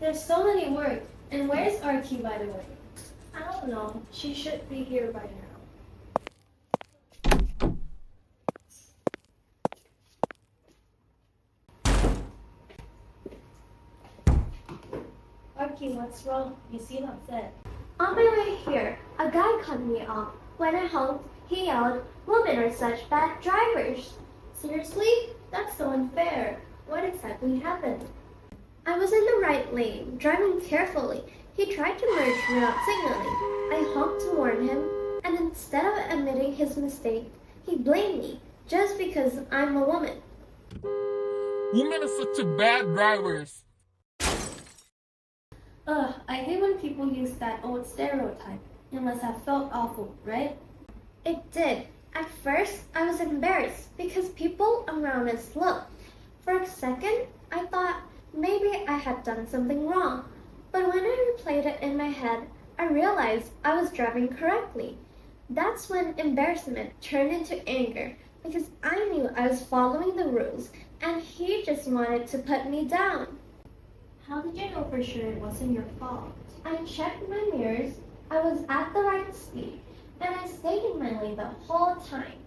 There's so many words. And where's Archie, by the way? I don't know. She should be here by now. Archie, what's wrong? You seem upset. On my way here, a guy cut me off. When I honked, he yelled, "Women are such bad drivers." Seriously? That's so unfair. What exactly happened? I was in the right lane, driving carefully. He tried to merge without signaling. I honked to warn him, and instead of admitting his mistake, he blamed me just because I'm a woman. Women are such a bad drivers. I hate when people use that old stereotype. It must have felt awful, right? It did. At first, I was embarrassed because people around us looked. For a second, I thought maybe I had done something wrong. But when I replayed it in my head, I realized I was driving correctly. That's when embarrassment turned into anger because I knew I was following the rules and he just wanted to put me down. How did you know for sure it wasn't your fault? I checked my mirrors, I was at the right speed, and I stayed in my lane the whole time.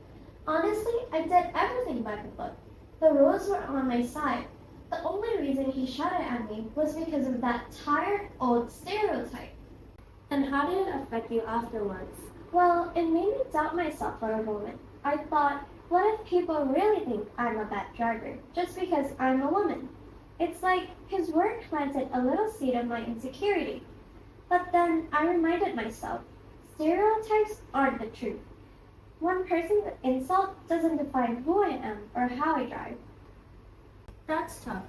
Honestly, I did everything by the book. The rules were on my side. The only reason he shouted at me was because of that tired old stereotype. And how did it affect you afterwards? Well, it made me doubt myself for a moment. I thought, what if people really think I'm a bad driver just because I'm a woman? It's like his word planted a little seed of my insecurity. But then I reminded myself, stereotypes aren't the truth. One person's insult doesn't define who I am or how I drive. That's tough.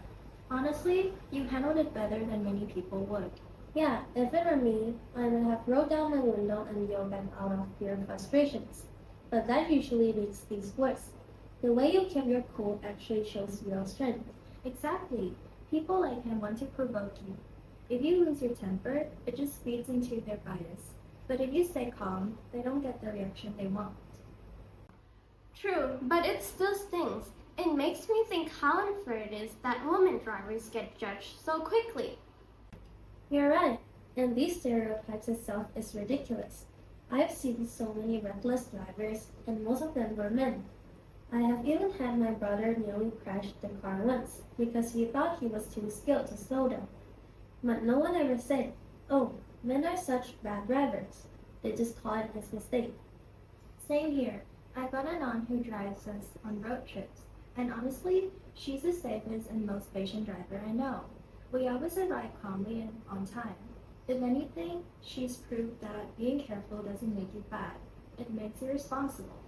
Honestly, you handled it better than many people would. Yeah, If it were me, I would have rolled down my window and yelled them out of pure frustrations. But that usually makes things worse. The way you kept your cool actually shows real strength. Exactly. People like him want to provoke you. If you lose your temper, it just feeds into their bias. But if you stay calm, they don't get the reaction they want. true, but it still stings. It makes me think how unfair it is that women drivers get judged so quickly. You're right. And these stereotypes itself is ridiculous. I've seen so many reckless drivers, and most of them were men. I have even had my brother nearly crash the car once because he thought he was too skilled to slow down. But no one ever said, "Oh, men are such bad drivers." They just call it his mistake. Same here. I've got an aunt who drives us on road trips, and honestly, she's the safest and most patient driver I know. We always arrive calmly and on time. If anything, she's proved that being careful doesn't make you bad. It makes you responsible.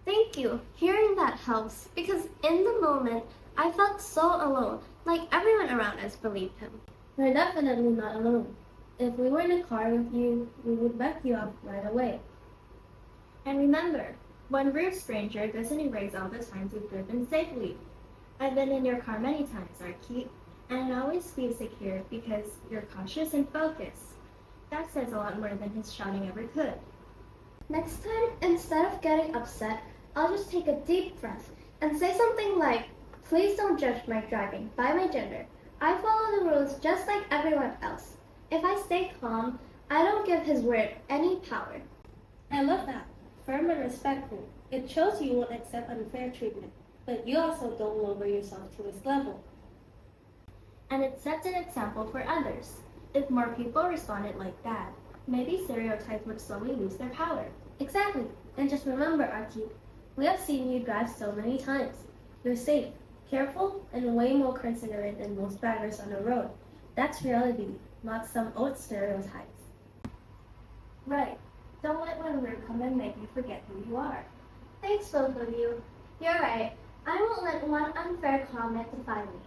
Thank you. Hearing that helps because in the moment I felt so alone, like everyone around us believed him. You're definitely not alone. If we were in a car with you, we would back you up right away. And remember, one rude stranger doesn't erase all the times you've driven safely. I've been in your car many times, Archie, and it always feels secure because you're cautious and focused. That says a lot more than his shouting ever could. Next time, instead of getting upset, I'll just take a deep breath and say something like, "Please don't judge my driving by my gender. I follow the rules just like everyone else." If I stay calm, I don't give his word any power. I love that. Firm and respectful. It shows you won't accept unfair treatment, but you also don't lower yourself to his level. And it sets an example for others. If more people responded like that, maybe stereotypes would slowly lose their power. Exactly. And just remember, Archie, we have seen you drive so many times. You're safe, careful, and way more considerate than most drivers on the road. That's reality, not some old stereotypes. Right. Don't let one word come and make you forget who you are. Thanks, both of you. You're right. I won't let one unfair comment define me.